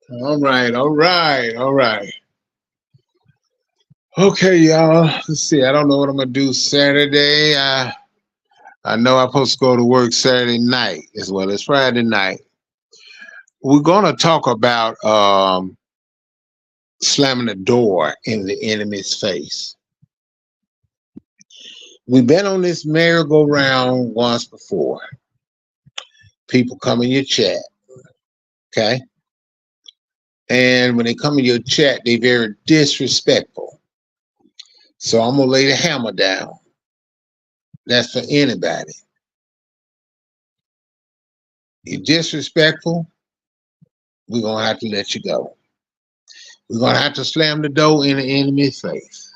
All right, all right, all right. Okay, y'all. Let's see. I don't know what I'm gonna do Saturday. I know I'm supposed to go to work Saturday night as well as Friday night. We're gonna talk about slamming the door in the enemy's face. We've been on this merry-go-round once before. People come in your chat, okay? And when they come in your chat, they very disrespectful. So I'm gonna lay the hammer down. That's for anybody. You're disrespectful, we're gonna have to let you go. We're gonna have to slam the door in the enemy's face.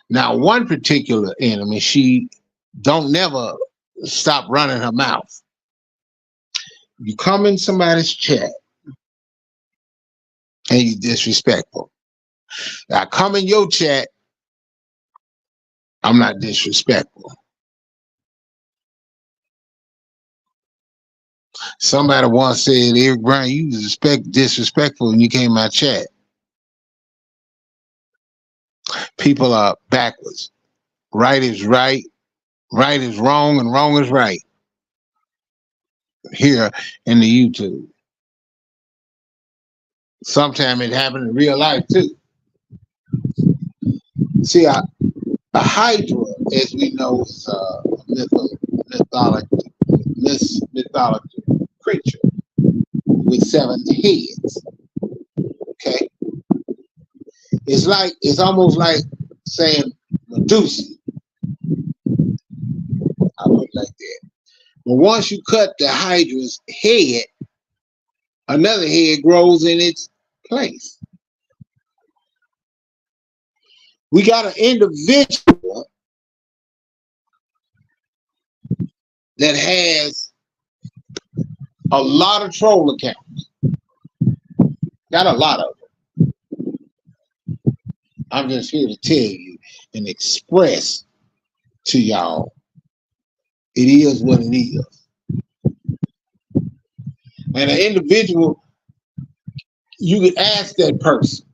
Now, one particular enemy, she don't never stop running her mouth. You come in somebody's chat and you disrespectful. I come in your chat, I'm not disrespectful. Somebody once said, Eric Brown, you was disrespectful when you came in my chat. People are backwards. Right is right, right is wrong, and wrong is right. Here in the YouTube. Sometimes it happened in real life too. See, a Hydra, as we know, is a mythology creature with 7 heads. Okay, it's almost like saying Medusa. I put it like that. But once you cut the Hydra's head, another head grows in its place. We got an individual that has a lot of troll accounts. Got a lot of them. I'm just here to tell you and express to y'all it is what it is. And an individual, you could ask that person,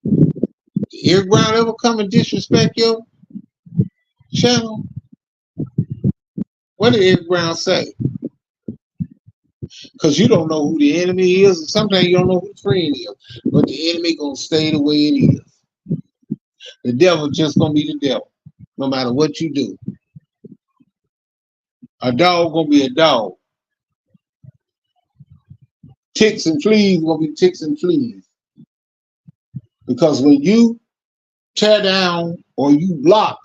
did Eric Brown ever come and disrespect your channel? What did Eric Brown say? Because you don't know who the enemy is, and sometimes you don't know who the friend is. But the enemy gonna stay the way it is. The devil just gonna be the devil, no matter what you do. A dog gonna be a dog. Ticks and fleas gonna be ticks and fleas. Because when you tear down or you block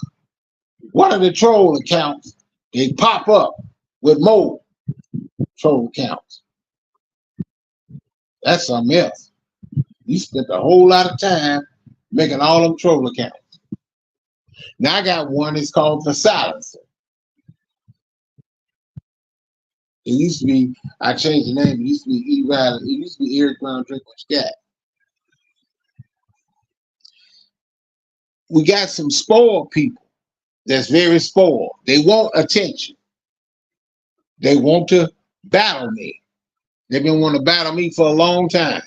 one of the troll accounts, they pop up with more troll accounts. That's something else. You spent a whole lot of time making all them troll accounts. Now I got one that's called the silencer. It used to be, I changed the name, it used to be E. Riley, it used to be Eric Brown Drink What You Got. We got some spoiled people that's very spoiled. They want attention. They want to battle me. They've been wanting to battle me for a long time.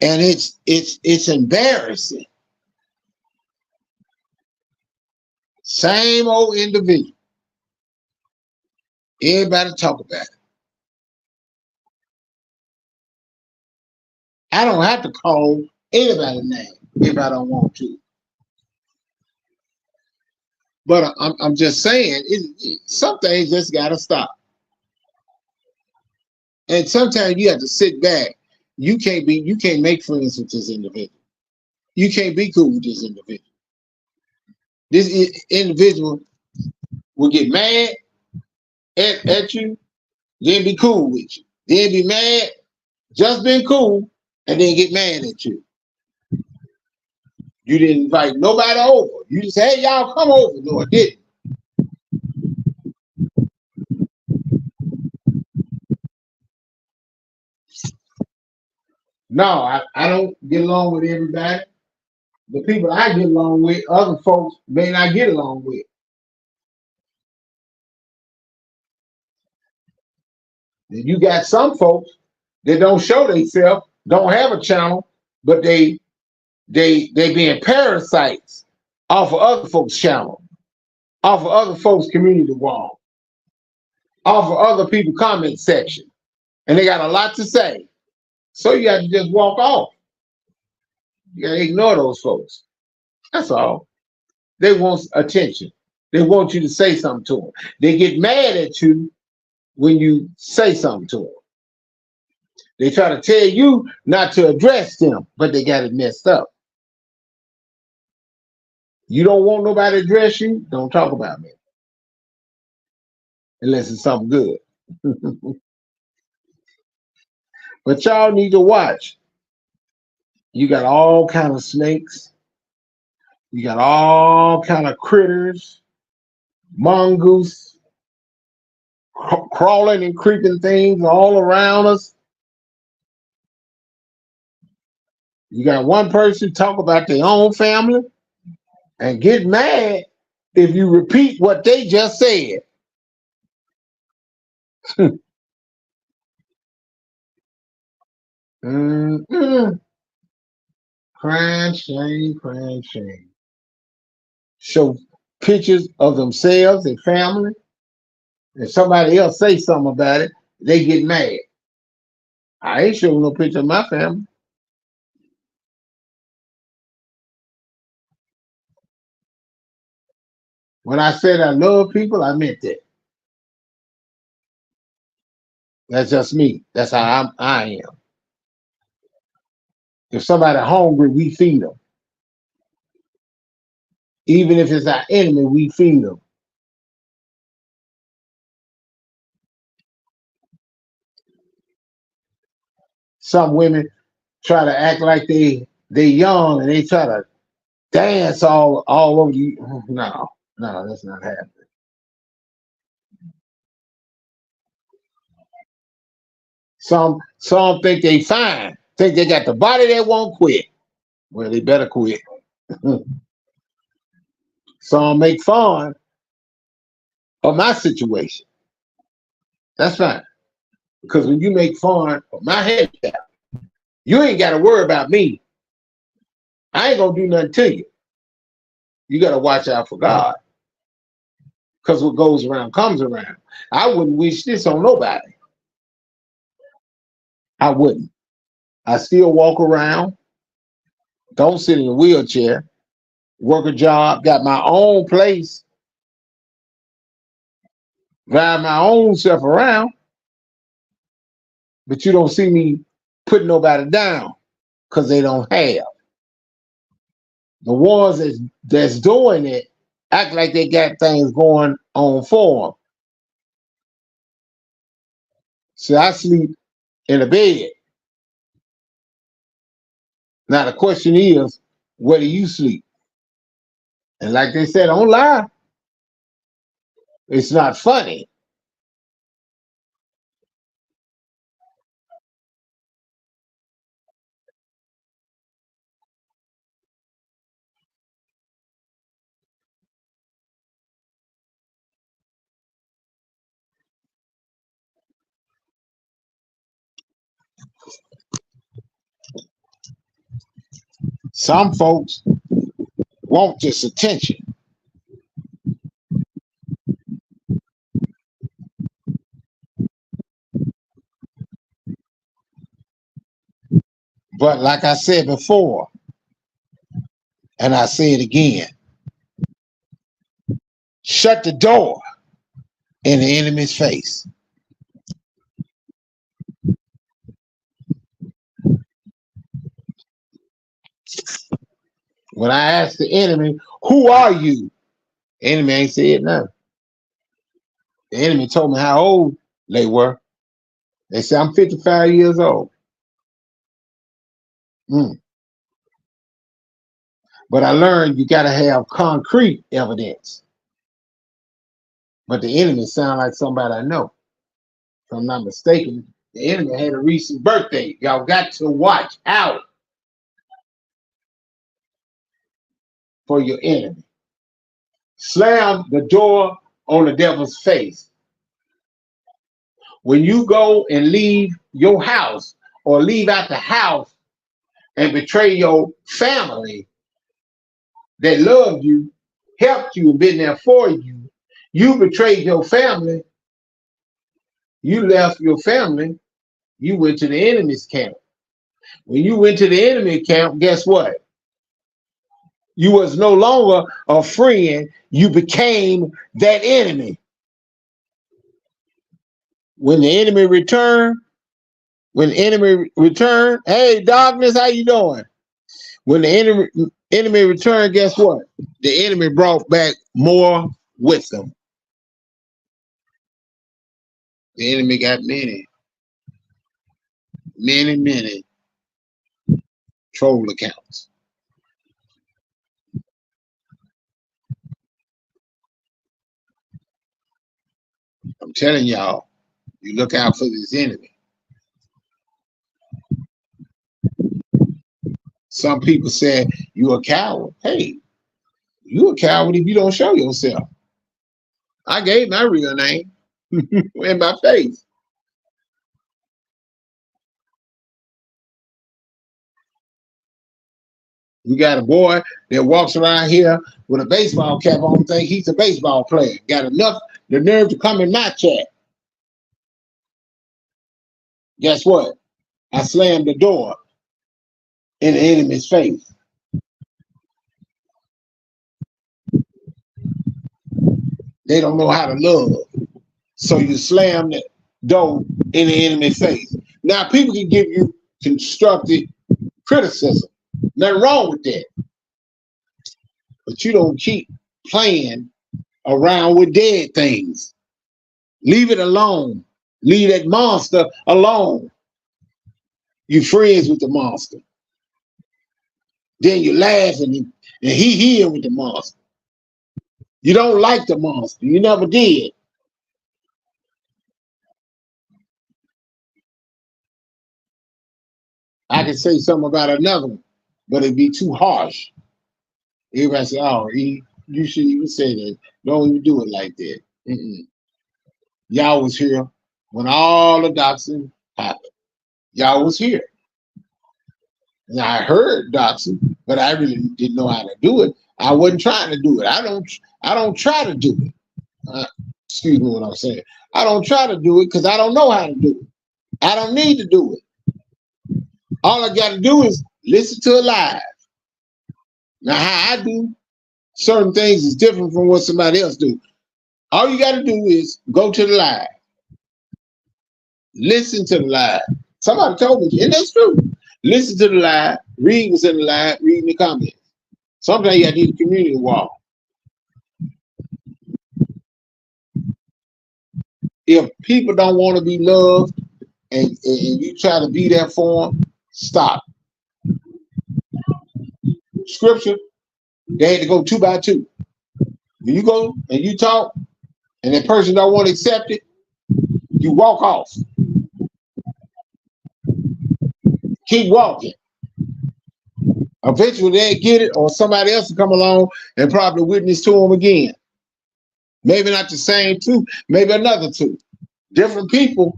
And it's embarrassing. Same old individual. Everybody talk about it. I don't have to call anybody's name if I don't want to. But I'm just saying, some things just got to stop. And sometimes you have to sit back. You can't make friends with this individual. You can't be cool with this individual. This individual will get mad at you, then be cool with you. Then be mad, just been cool, and then get mad at you. You didn't invite nobody over. You just say, hey, y'all come over. No, I didn't. No, I don't get along with everybody. The people I get along with, other folks may not get along with. And you got some folks that don't show themselves, don't have a channel, but they being parasites off of other folks' channel, off of other folks' community wall, off of other people's comment section. And they got a lot to say. So you have to just walk off. You gotta ignore those folks. That's all. They want attention. They want you to say something to them. They get mad at you when you say something to them. They try to tell you not to address them, but they got it messed up. You don't want nobody to address you, don't talk about me. Unless it's something good. But y'all need to watch. You got all kind of snakes. You got all kind of critters, mongoose, crawling and creeping things all around us. You got one person talk about their own family and get mad if you repeat what they just said. Crying shame, crying shame. Show pictures of themselves and family, and somebody else say something about it, they get mad. I ain't showing no picture of my family. When I said I love people, I meant that. That's just me. That's how I am. If somebody hungry, we feed them. Even if it's our enemy, we feed them. Some women try to act like they young and they try to dance all over you. No, that's not happening. Some think they fine, think they got the body that won't quit. Well, they better quit. Some make fun of my situation. That's fine. Because when you make fun of my handicap, you ain't got to worry about me. I ain't going to do nothing to you. You got to watch out for God. Because what goes around comes around. I wouldn't wish this on nobody. I wouldn't. I still walk around, don't sit in a wheelchair, work a job, got my own place, drive my own self around, but you don't see me putting nobody down because they don't have. The ones that's doing it act like they got things going on for them. See, I sleep in a bed. Now the question is, where do you sleep? And like they said, don't lie. It's not funny. Some folks want just attention. But like I said before, and I say it again, shut the door in the enemy's face. When I asked the enemy, who are you? The enemy ain't said nothing. The enemy told me how old they were. They said, I'm 55 years old. But I learned you got to have concrete evidence. But the enemy sound like somebody I know. If I'm not mistaken, the enemy had a recent birthday. Y'all got to watch out. for your enemy. Slam the door on the devil's face. When you go and leave your house or leave out the house and betray your family that loved you, helped you, and been there for you, you betrayed your family, you left your family, you went to the enemy's camp. When you went to the enemy camp, guess what? You was no longer a friend, you became that enemy. When the enemy returned, hey darkness, how you doing? When the enemy returned, guess what? The enemy brought back more with them. The enemy got many troll accounts. I'm telling y'all, you look out for this enemy. Some people say you a coward. Hey, you a coward if you don't show yourself. I gave my real name in my face. We got a boy that walks around here with a baseball cap on, think he's a baseball player. Got the nerve to come in my chat. Guess what? I slammed the door in the enemy's face. They don't know how to love. So you slam the door in the enemy's face. Now people can give you constructive criticism. Nothing wrong with that. But you don't keep playing around with dead things. Leave it alone. Leave that monster alone. You friends with the monster. Then you laughing and he here with the monster. You don't like the monster. You never did. I can say something about another one, but it'd be too harsh. Everybody say, oh, you shouldn't even say that. Don't even do it like that. Y'all was here when all the doxing happened. Y'all was here. And I heard doxing, but I really didn't know how to do it. I wasn't trying to do it. I don't try to do it. Excuse me what I'm saying. I don't try to do it because I don't know how to do it. I don't need to do it. All I got to do is listen to it live. Now, how I do certain things is different from what somebody else do. All you got to do is go to the live. Listen to the live. Somebody told me, and that's true. Listen to the live, read what's in the live, read the comments. Sometimes you got to do the community wall. If people don't want to be loved and you try to be there for them, stop. Scripture, they had to go 2 by 2. When you go and you talk and that person don't want to accept it, you walk off. Keep walking. Eventually they get it, or somebody else will come along and probably witness to them again. Maybe not the same 2, maybe another 2. Different people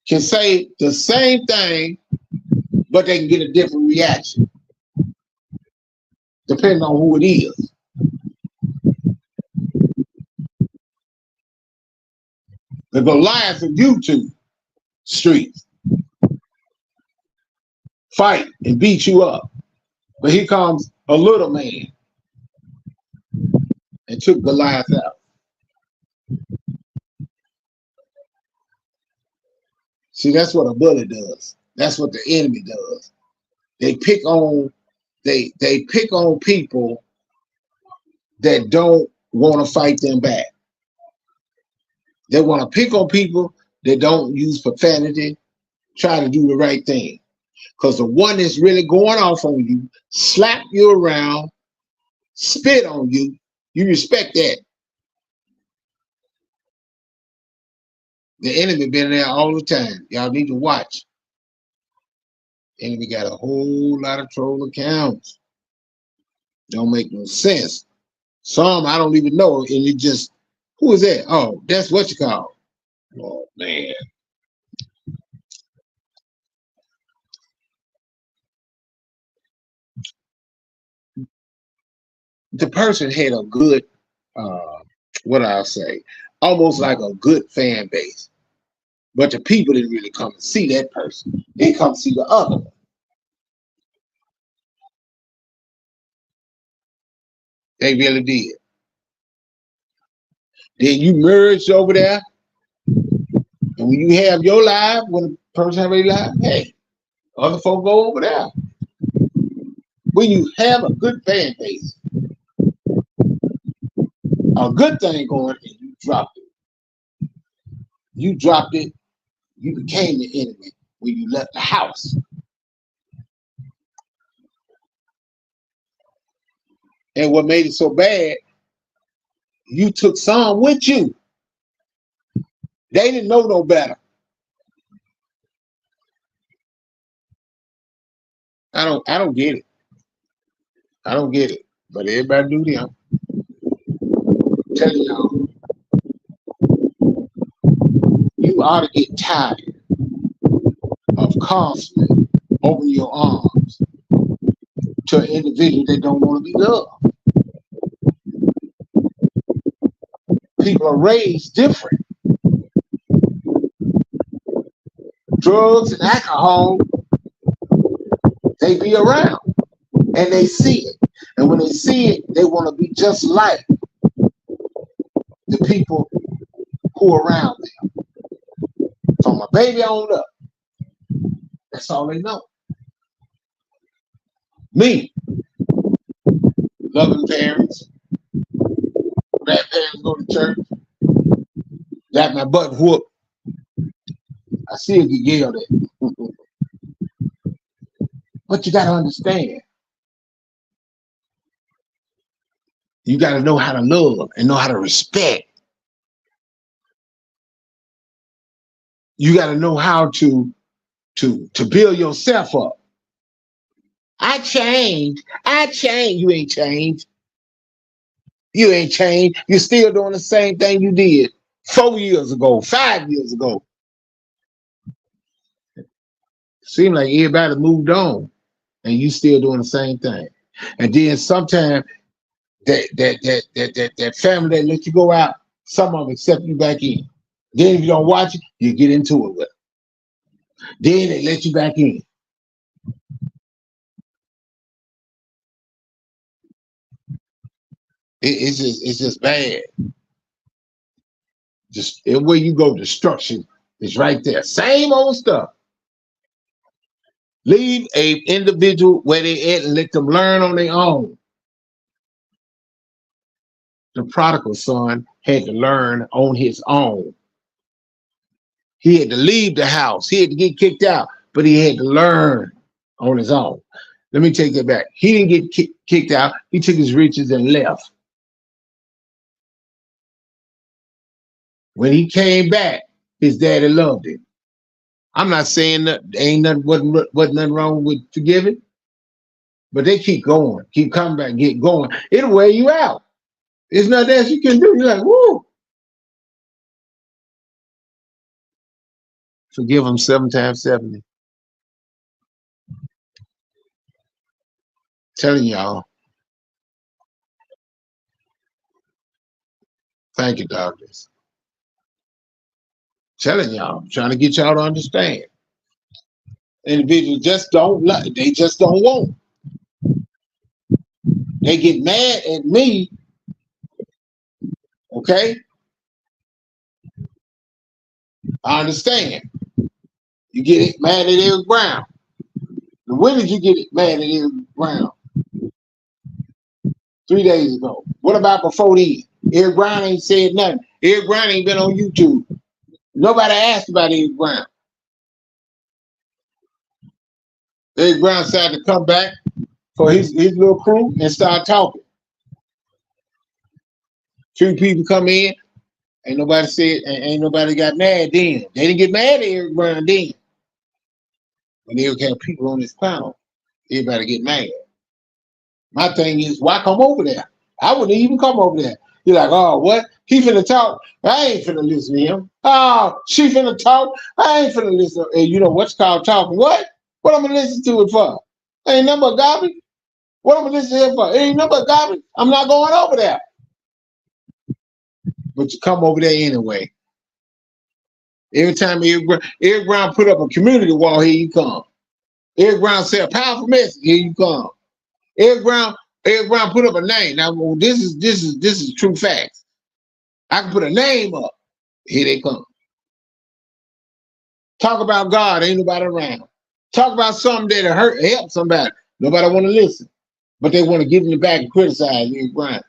can say the same thing, but they can get a different reaction, depending on who it is. The Goliath of YouTube streets fight and beat you up. But here comes a little man and took Goliath out. See, that's what a bully does. That's what the enemy does. They pick on people that don't want to fight them back. They want to pick on people that don't use profanity, try to do the right thing. Because the one that's really going off on you, slap you around, spit on you, you respect that. The enemy been there all the time. Y'all need to watch. The enemy got a whole lot of troll accounts. Don't make no sense. Some I don't even know, and it just, who is that? Oh, that's what you call. Oh man, the person had a good, uh, what I'll say, almost like a good fan base, but the people didn't really come and see that person. They come see the other one. They really did. Then you merged over there, and when you have your live, when the person have a live, hey, other folk go over there. When you have a good fan base, a good thing going, and you dropped it. You dropped it. You became the enemy when you left the house. And what made it so bad, you took some with you. They didn't know no better. I don't get it. I don't get it. But everybody do them. I'm telling y'all, you ought to get tired of constantly opening your arms to an individual that don't want to be loved. People are raised different. Drugs and alcohol, they be around and they see it. And when they see it, they want to be just like the people who are around them. From a baby on up, that's all they know. Me, loving parents, grandparents go to church, got my butt whooped. I still get yelled at. But you got to understand, you got to know how to love and know how to respect. You got to know how to build yourself up. I changed. You ain't changed. You ain't changed. You're still doing the same thing you did 4 years ago, 5 years ago. Seems like everybody moved on, and you still doing the same thing. And then sometimes that family that let you go out, some of them accept you back in. Then if you don't watch it, you get into it with them. Then they let you back in. It's just bad. Just everywhere you go, destruction is right there. Same old stuff. Leave a individual where they at and let them learn on their own. The prodigal son had to learn on his own. He had to leave the house. He had to get kicked out, but he had to learn on his own. Let me take that back. He didn't get kicked out. He took his riches and left. When he came back, his daddy loved him. I'm not saying that ain't nothing wasn't nothing wrong with forgiving, but they keep going, keep coming back, get going. It'll wear you out. There's nothing else you can do. You're like, woo. Forgive them 7 times 70. Telling y'all. Thank you, doctors. Telling y'all, trying to get y'all to understand. Individuals just don't like, they just don't want. They get mad at me, okay? I understand. You get mad at Eric Brown. When did you get mad at Eric Brown? 3 days ago. What about before then? Eric Brown ain't said nothing. Eric Brown ain't been on YouTube. Nobody asked about Eric Brown. Eric Brown decided to come back for his little crew and start talking. 2 people come in, ain't nobody said, ain't nobody got mad then. They didn't get mad at Eric Brown then. When Eric had people on his panel, everybody get mad. My thing is, why come over there? I wouldn't even come over there. You're like, oh, what? He finna talk. I ain't finna listen to him. Oh, she finna talk. I ain't finna listen. And you know what's called talking? What? What I'm gonna listen to it for? Ain't nothing but garbage. What I'm gonna listen to it for? Ain't nothing but garbage. I'm not going over there. But you come over there anyway. Every time Eric Brown put up a community wall, here you come. Eric Brown said a powerful message, here you come. Eric Brown put up a name. Now this is true facts. I can put a name up. Here they come. Talk about God, ain't nobody around. Talk about something that help somebody. Nobody want to listen. But they want to give him the back and criticize Eric Brown.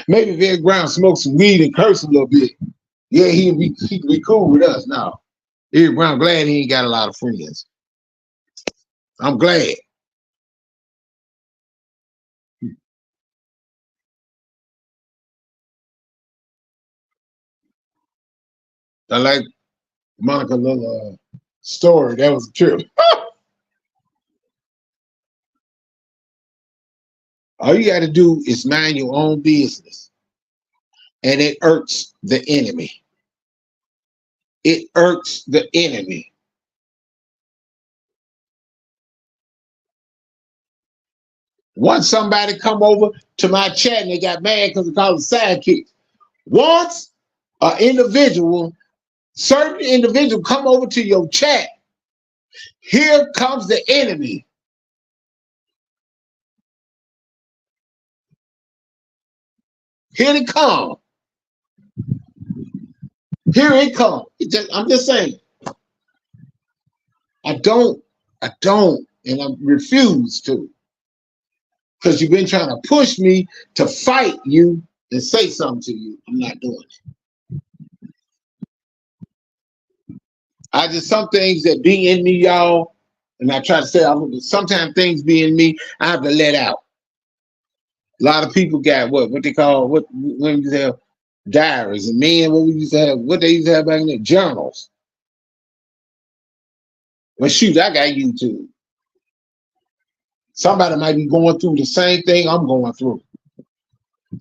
Maybe if Eric Brown smoked some weed and curse a little bit, yeah, he could be cool with us now. Eric Brown glad he ain't got a lot of friends. I'm glad. I like Monica little story. That was true. All you got to do is mind your own business. And it irks the enemy. It irks the enemy. Once somebody come over to my chat and they got mad because they called them sidekicks. Once certain individual come over to your chat, here comes the enemy. Here it come. Here it come. I'm just saying. I don't, and I refuse to. Because you've been trying to push me to fight you and say something to you. I'm not doing it. Some things that be in me, y'all, and I try to say, sometimes things be in me, I have to let out. A lot of people got what they call, when you have diaries, and men, what they used to have back in the journals. Well, shoot, I got YouTube. Somebody might be going through the same thing I'm going through.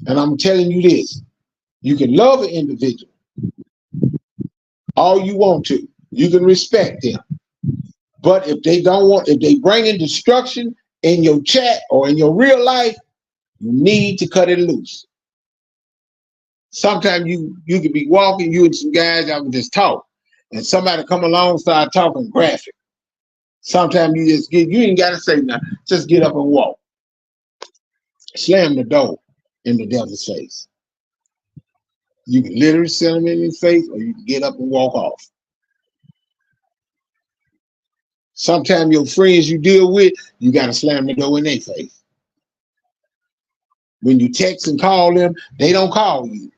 And I'm telling you this, you can love an individual all you want to. You can respect them. But if they bring in destruction in your chat or in your real life, you need to cut it loose. Sometimes you could be walking, you and some guys, I would just talk. And somebody come along, start talking graphic. Sometimes you ain't got to say nothing. Just get up and walk. Slam the door in the devil's face. You can literally slam him in his face, or you can get up and walk off. Sometimes your friends you deal with, you got to slam the door in their face. When you text and call them, they don't call you.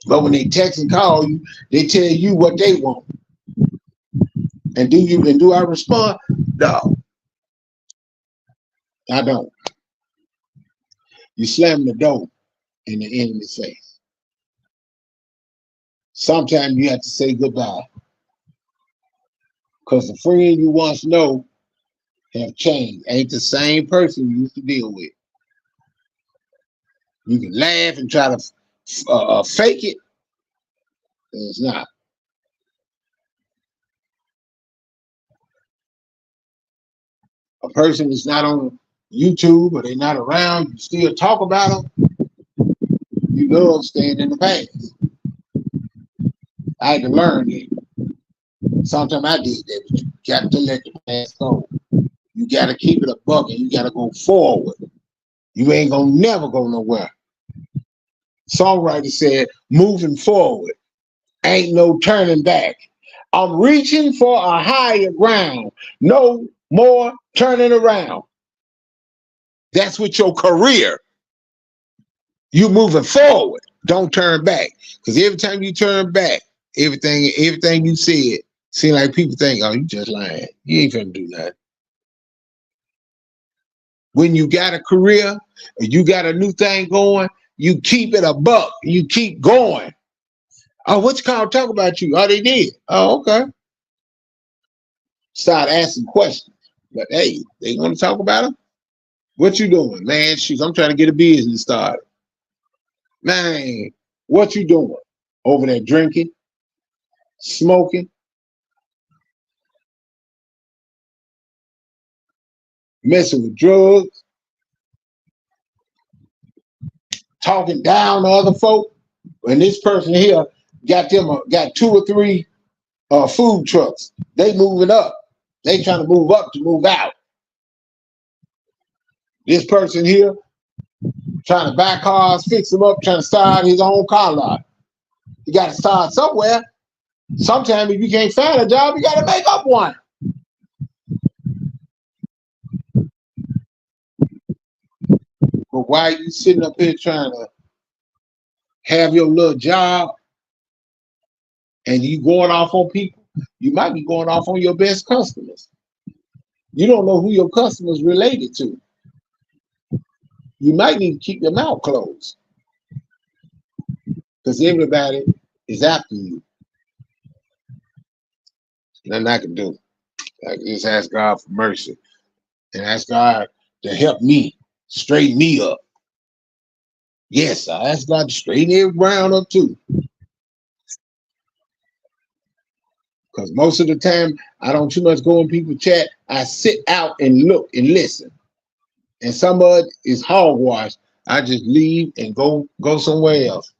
But when they text and call you, they tell you what they want. And do I respond? No. I don't. You slam the door in the enemy's face. Sometimes you have to say goodbye. Because the friend you once know have changed. Ain't the same person you used to deal with. You can laugh and try to fake it. It's not. A person is not on YouTube or they're not around, you still talk about them, you know, staying in the past. I had to learn it. Sometimes I did that, but you got to let the past go. You got to keep it a buck and you got to go forward. You ain't gonna never go nowhere. Songwriter said, moving forward, ain't no turning back. I'm reaching for a higher ground. No more turning around. That's with your career. You moving forward. Don't turn back. Because every time you turn back, everything you said, seem like people think, oh, you just lying. You ain't gonna do nothing. When you got a career, or you got a new thing going, you keep it a buck. You keep going. Oh, what's called talk about you? Oh, they did. Oh, okay. Start asking questions. But hey, they want to talk about them? What you doing, man? Shoot, I'm trying to get a business started. Man, what you doing? Over there drinking, smoking, messing with drugs, talking down to other folk. And this person here got 2 or 3 food trucks. They moving up. They trying to move up to move out. This person here trying to buy cars, fix them up, trying to start his own car lot. You got to start somewhere. Sometimes if you can't find a job, you got to make up one. But why are you sitting up here trying to have your little job and you going off on people? You might be going off on your best customers. You don't know who your customers related to. You might need to keep your mouth closed because everybody is after you. Nothing I can do. I can just ask God for mercy and ask God to help me, straighten me up. Yes, I ask God to straighten every ground up too. Because most of the time, I don't too much go in people chat. I sit out and look and listen. And some of it is hogwash. I just leave and go somewhere else.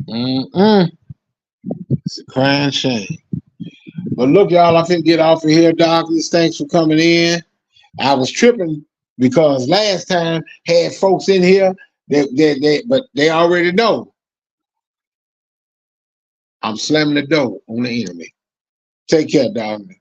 It's a crying shame. But look, y'all, I finna get off of here, doctors. Thanks for coming in. I was tripping because last time had folks in here but they already know I'm slamming the door on the enemy. Take care, darling.